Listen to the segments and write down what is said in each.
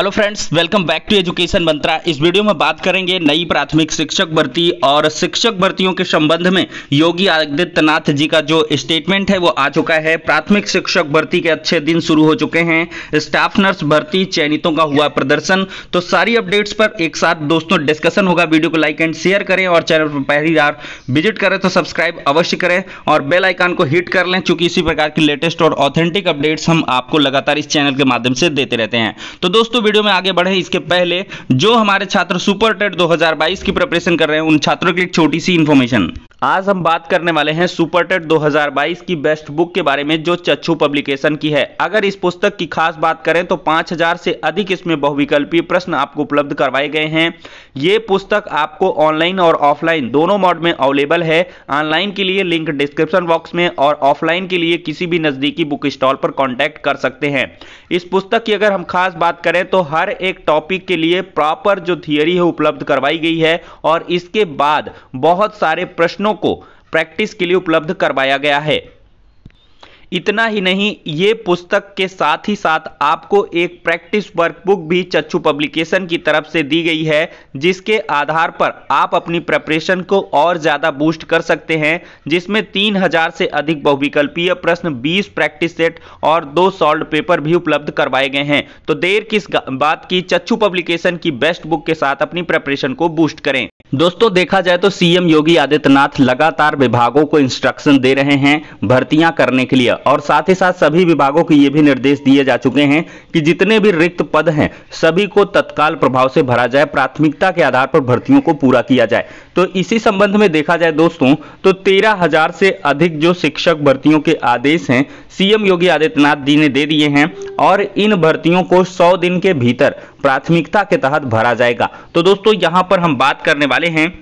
Hello friends, welcome back to Education Mantra. इस video में बात करेंगे नई प्राथमिक शिक्षक भर्ती और शिक्षक भर्तियों के संबंध में योगी आदित्यनाथ जी का जो स्टेटमेंट है वो आ चुका है। प्राथमिक शिक्षक भर्ती के अच्छे दिन शुरू हो चुके हैं। स्टाफ नर्स भर्ती चयनितों का हुआ प्रदर्शन। तो सारी अपडेट्स पर एक साथ दोस्तों डिस्कशन होगा। वीडियो को लाइक एंड शेयर करें और चैनल पर पहली बार विजिट करें तो सब्सक्राइब अवश्य करें और बेल आइकन को हिट कर लें, क्योंकि इसी प्रकार की लेटेस्ट और ऑथेंटिक अपडेट्स हम आपको लगातार इस चैनल के माध्यम से देते रहते हैं। तो दोस्तों वीडियो में आगे बढ़े इसके पहले जो हमारे छात्र सुपर टेट 2022 की प्रिपरेशन कर रहे हैं उन छात्रों के लिए छोटी सी इंफॉर्मेशन। आज हम बात करने वाले हैं सुपर टेट 2022 की बेस्ट बुक के बारे में जो चक्षु पब्लिकेशन की है। अगर इस पुस्तक की खास बात करें तो 5000 से अधिक इसमें बहुविकल्पीय प्रश्न आपको उपलब्ध करवाए गए हैं। ये पुस्तक आपको ऑनलाइन और ऑफलाइन दोनों मोड में अवेलेबल है। ऑनलाइन के लिए लिंक डिस्क्रिप्शन बॉक्स में और ऑफलाइन के लिए किसी भी नजदीकी बुक स्टॉल पर कॉन्टैक्ट कर सकते हैं। इस पुस्तक की अगर हम खास बात करें तो हर एक टॉपिक के लिए प्रॉपर जो थियरी है उपलब्ध करवाई गई है और इसके बाद बहुत सारे प्रश्नों को प्रैक्टिस के लिए उपलब्ध करवाया गया है। इतना ही नहीं, ये पुस्तक के साथ ही साथ आपको एक प्रैक्टिस वर्कबुक भी चक्षु पब्लिकेशन की तरफ से दी गई है, जिसके आधार पर आप अपनी प्रिपरेशन को और ज्यादा बूस्ट कर सकते हैं। जिसमें 3000 से अधिक बहुविकल्पीय प्रश्न, 20 प्रैक्टिस सेट और 2 सॉल्व्ड पेपर भी उपलब्ध करवाए गए हैं। तो देर किस बात की, चक्षु पब्लिकेशन की बेस्ट बुक के साथ अपनी प्रिपरेशन को बूस्ट करें। दोस्तों देखा जाए तो सीएम योगी आदित्यनाथ लगातार विभागों को इंस्ट्रक्शन दे रहे हैं भर्तियां करने के लिए, और साथ ही साथ सभी विभागों को यह भी निर्देश दिए जा चुके हैं कि जितने भी रिक्त पद हैं सभी को तत्काल प्रभाव से भरा जाए, प्राथमिकता के आधार पर भर्तियों को पूरा किया जाए। तो इसी संबंध में देखा जाए दोस्तों तो 13000 से अधिक जो शिक्षक भर्तियों के आदेश हैं सीएम योगी आदित्यनाथ जी ने दे दिए हैं और इन भर्तियों को 100 दिन के भीतर प्राथमिकता के तहत भरा जाएगा। तो दोस्तों यहां पर हम बात करने वाले हैं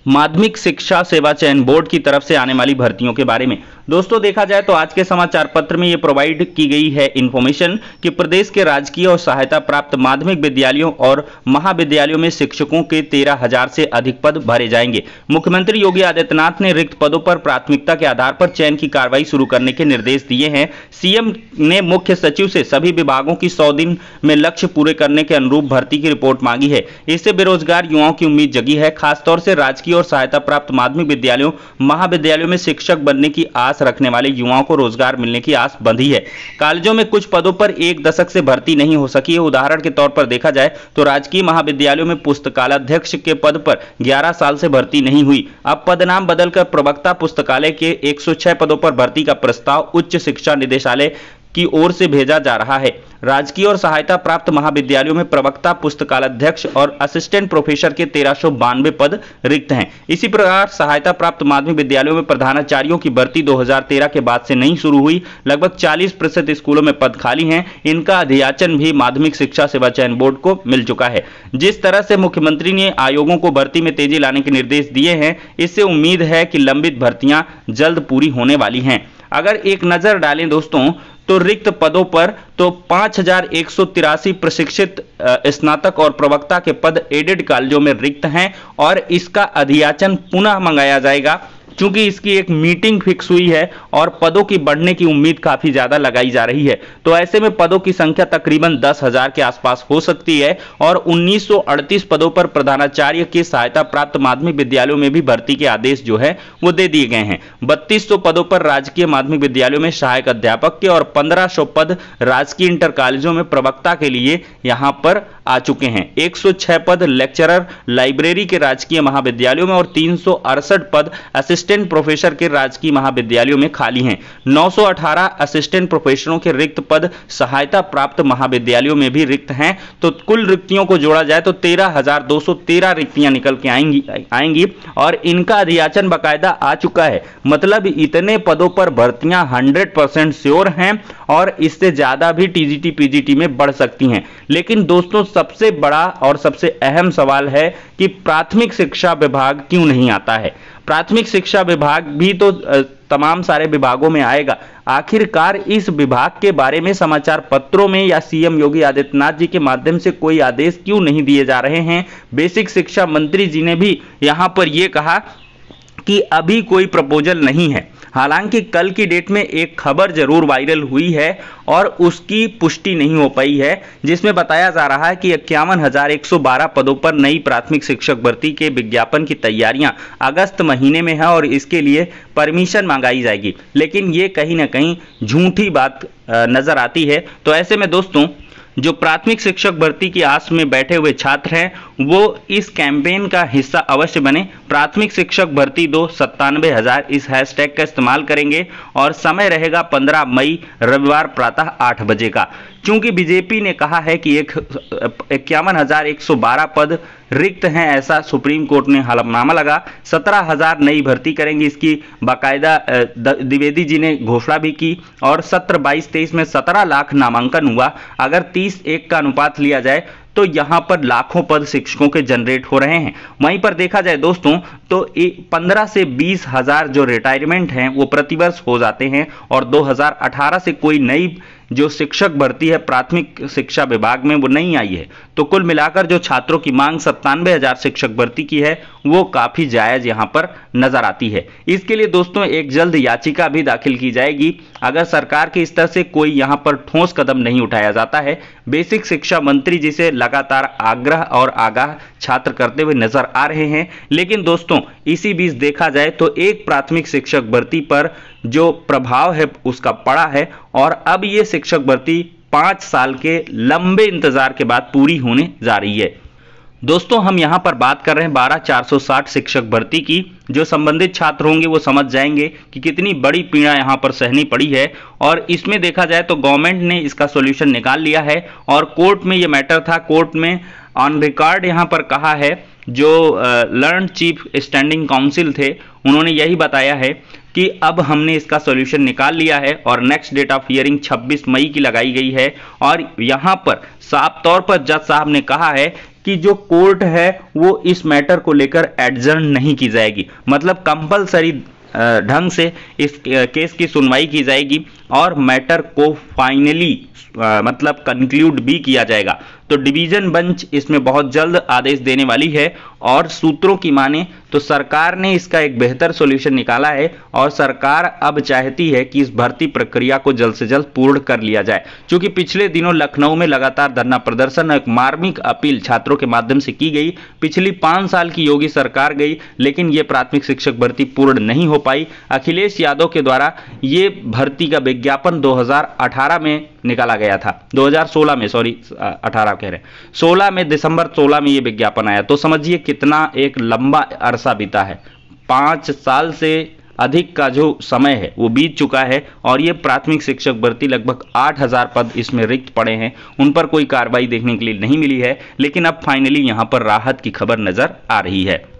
माध्यमिक शिक्षा सेवा चयन बोर्ड की तरफ से आने वाली भर्तियों के बारे में। दोस्तों देखा जाए तो आज के समाचार पत्र में यह प्रोवाइड की गई है इंफॉर्मेशन कि प्रदेश के राजकीय और सहायता प्राप्त माध्यमिक विद्यालयों और महाविद्यालयों में शिक्षकों के 13000 से अधिक पद भरे जाएंगे। मुख्यमंत्री योगी आदित्यनाथ ने रिक्त पदों पर प्राथमिकता के आधार पर चयन की कार्रवाई शुरू करने के निर्देश दिए हैं। सीएम ने मुख्य सचिव से सभी विभागों की 100 दिन में लक्ष्य पूरे करने के अनुरूप भर्ती की रिपोर्ट मांगी है। इससे बेरोजगार युवाओं की उम्मीद जगी है। खासतौर से राजकीय और सहायता प्राप्त माध्यमिक विद्यालयों महाविद्यालयों में शिक्षक बनने की आस रखने वाले युवाओं को रोजगार मिलने की आस बंधी है। कॉलेजों में कुछ पदों पर 1 दशक से भर्ती नहीं हो सकी है। उदाहरण के तौर पर देखा जाए तो राजकीय महाविद्यालयों में पुस्तकालयाध्यक्ष के पद पर 11 साल से भर्ती नहीं हुई। अब पद नाम बदलकर प्रवक्ता पुस्तकालय के 106 पदों पर भर्ती का प्रस्ताव उच्च शिक्षा निदेशालय की ओर से भेजा जा रहा है। राजकीय और सहायता प्राप्त महाविद्यालयों में प्रवक्ता पुस्तकालयाध्यक्ष और असिस्टेंट प्रोफेसर के 1392 पद रिक्त हैं। इसी प्रकार सहायता प्राप्त माध्यमिक विद्यालयों में प्रधानाचार्यों की भर्ती 2013 के बाद से नहीं शुरू हुई। लगभग 40% स्कूलों में पद खाली हैं। इनका अधियाचन भी माध्यमिक शिक्षा सेवा चयन बोर्ड को मिल चुका है। जिस तरह से मुख्यमंत्री ने आयोगों को भर्ती में तेजी लाने के निर्देश दिए हैं, इससे उम्मीद है कि लंबित भर्तियां जल्द पूरी होने वाली हैं। अगर एक नजर डालें दोस्तों तो रिक्त पदों पर तो 5183 प्रशिक्षित स्नातक और प्रवक्ता के पद एडेड कॉलेजों में रिक्त हैं और इसका अधियाचन पुनः मंगाया जाएगा, क्योंकि इसकी एक मीटिंग फिक्स हुई है और पदों की बढ़ने की उम्मीद काफी ज्यादा लगाई जा रही है। तो ऐसे में पदों की संख्या तकरीबन 10,000 के आसपास हो सकती है और 1938 पदों पर प्रधानाचार्य के सहायता प्राप्त माध्यमिक विद्यालयों में भी भर्ती के आदेश जो है वो दे दिए गए हैं। 3200 पदों पर राजकीय माध्यमिक विद्यालयों में सहायक अध्यापक के और 1500 पद राजकीय इंटर कॉलेजों में प्रवक्ता के लिए यहां पर आ चुके हैं। 106 पद लेक्चरर लाइब्रेरी के राजकीय महाविद्यालयों में और 368 पद असिस्टेंट प्रोफेसर के राजकीय महाविद्यालयों में खाली हैं। 918 असिस्टेंट प्रोफेसरों के रिक्त पद सहायता प्राप्त महाविद्यालयों में भी रिक्त हैं। तो कुल रिक्तियों को जोड़ा जाए तो 13213 रिक्तियां निकल के आएंगी और इनका अधियाचन बाकायदा आ चुका है। मतलब इतने पदों पर भर्तियां 100% श्योर हैं और इससे ज्यादा भी टीजीटी पीजीटी में बढ़ सकती हैं। लेकिन दोस्तों सबसे बड़ा और सबसे अहम सवाल है कि प्राथमिक शिक्षा विभाग क्यों नहीं आता है। प्राथमिक शिक्षा विभाग भी तो तमाम सारे विभागों में आएगा। आखिरकार इस विभाग के बारे में समाचार पत्रों में या सीएम योगी आदित्यनाथ जी के माध्यम से कोई आदेश क्यों नहीं दिए जा रहे हैं। बेसिक शिक्षा मंत्री जी ने भी यहां पर यह कहा कि अभी कोई प्रपोजल नहीं है। हालांकि कल की डेट में एक खबर जरूर वायरल हुई है और उसकी पुष्टि नहीं हो पाई है, जिसमें बताया जा रहा है कि 51,112 पदों पर नई प्राथमिक शिक्षक भर्ती के विज्ञापन की तैयारियां अगस्त महीने में है और इसके लिए परमिशन मंगाई जाएगी। लेकिन ये कहीं ना कहीं झूठी बात नजर आती है। तो ऐसे में दोस्तों, जो प्राथमिक शिक्षक भर्ती की आस में बैठे हुए छात्र हैं वो इस कैंपेन का हिस्सा अवश्य बने। प्राथमिक शिक्षक भर्ती 97,000 इस हैशटैग का इस्तेमाल करेंगे और समय रहेगा 15 मई रविवार प्रातः 8 बजे का। चूंकि बीजेपी ने कहा है कि 51,112 पद रिक्त हैं, ऐसा सुप्रीम कोर्ट ने हलफनामा लगा। 17,000 नई भर्ती करेंगे, इसकी बाकायदा द्विवेदी जी ने घोषणा भी की। और सत्र 22-23 में 17 लाख नामांकन हुआ। अगर 30-1 का अनुपात लिया जाए तो यहां पर लाखों पद शिक्षकों के जनरेट हो रहे हैं। वहीं पर देखा जाए दोस्तों तो 15 से 20,000 जो रिटायरमेंट हैं वो प्रतिवर्ष हो जाते हैं और 2018 से कोई नई जो शिक्षक भर्ती है प्राथमिक शिक्षा विभाग में वो नहीं आई है। तो कुल मिलाकर जो छात्रों की मांग 97,000 शिक्षक भर्ती की है वो काफी जायज यहां पर नजर आती है। इसके लिए दोस्तों एक जल्द याचिका भी दाखिल की जाएगी अगर सरकार के स्तर से कोई यहां पर ठोस कदम नहीं उठाया जाता है। बेसिक शिक्षा मंत्री जिसे लगातार आग्रह और आगाह छात्र करते हुए नजर आ रहे हैं। लेकिन दोस्तों इसी बीच देखा जाए तो एक प्राथमिक शिक्षक भर्ती पर जो प्रभाव है उसका पड़ा है और अब ये शिक्षक भर्ती 5 साल के लंबे इंतजार के बाद पूरी होने जा रही है। दोस्तों हम यहां पर बात कर रहे हैं 12,460 शिक्षक भर्ती की। जो संबंधित छात्र होंगे वो समझ जाएंगे कि कितनी बड़ी पीड़ा यहां पर सहनी पड़ी है। और इसमें देखा जाए तो गवर्नमेंट ने इसका सॉल्यूशन निकाल लिया है और कोर्ट में ये मैटर था। कोर्ट में ऑन रिकॉर्ड यहां पर कहा है, जो लर्न चीफ स्टैंडिंग काउंसिल थे उन्होंने यही बताया है कि अब हमने इसका सॉल्यूशन निकाल लिया है और नेक्स्ट डेट ऑफ हियरिंग 26 मई की लगाई गई है। और यहां पर साफ तौर पर जज साहब ने कहा है कि जो कोर्ट है वो इस मैटर को लेकर एडजर्न नहीं की जाएगी, मतलब कंपलसरी ढंग से इस केस की सुनवाई की जाएगी और मैटर को फाइनली मतलब कंक्लूड भी किया जाएगा। तो डिवीजन बेंच इसमें बहुत जल्द आदेश देने वाली है और सूत्रों की माने तो सरकार ने इसका एक बेहतर सॉल्यूशन निकाला है और सरकार अब चाहती है कि इस भर्ती प्रक्रिया को जल्द से जल्द पूर्ण कर लिया जाए। क्योंकि पिछले दिनों लखनऊ में लगातार धरना प्रदर्शन और एक मार्मिक अपील छात्रों के माध्यम से की गई। पिछली 5 साल की योगी सरकार गई लेकिन यह प्राथमिक शिक्षक भर्ती पूर्ण नहीं हो पाई। अखिलेश यादव के द्वारा ये भर्ती का विज्ञापन 2018 में निकाला गया था, 2016 में, सॉरी 18 कह रहे हैं, 16 में, दिसंबर 16 में ये विज्ञापन आया। तो समझिए कितना एक लंबा अरसा बीता है। 5 साल से अधिक का जो समय है वो बीत चुका है और ये प्राथमिक शिक्षक भर्ती लगभग 8,000 पद इसमें रिक्त पड़े हैं, उन पर कोई कार्रवाई देखने के लिए नहीं मिली है। लेकिन अब फाइनली यहां पर राहत की खबर नजर आ रही है।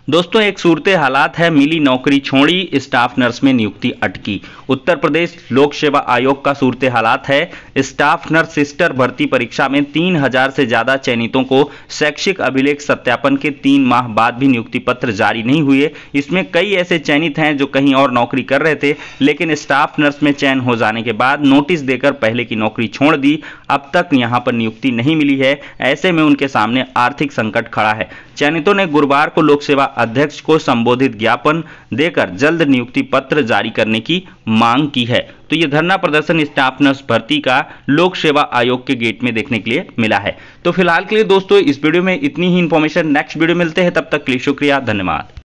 दोस्तों एक सूरत हालात है, मिली नौकरी छोड़ी, स्टाफ नर्स में नियुक्ति अटकी। उत्तर प्रदेश लोक सेवा आयोग का सूरत हालात है। स्टाफ नर्स सिस्टर भर्ती परीक्षा में 3,000 से ज्यादा चयनितों को शैक्षिक अभिलेख सत्यापन के 3 माह बाद भी नियुक्ति पत्र जारी नहीं हुए। इसमें कई ऐसे चयनित हैं जो कहीं और नौकरी कर रहे थे लेकिन स्टाफ नर्स में चयन हो जाने के बाद नोटिस देकर पहले की नौकरी छोड़ दी। अब तक यहां पर नियुक्ति नहीं मिली है। ऐसे में उनके सामने आर्थिक संकट खड़ा है। चयनितों ने गुरुवार को लोक सेवा अध्यक्ष को संबोधित ज्ञापन देकर जल्द नियुक्ति पत्र जारी करने की मांग की है। तो यह धरना प्रदर्शन स्टाफ नर्स भर्ती का लोक सेवा आयोग के गेट में देखने के लिए मिला है। तो फिलहाल के लिए दोस्तों इस वीडियो में इतनी ही इंफॉर्मेशन। नेक्स्ट वीडियो मिलते हैं, तब तक के लिए शुक्रिया, धन्यवाद।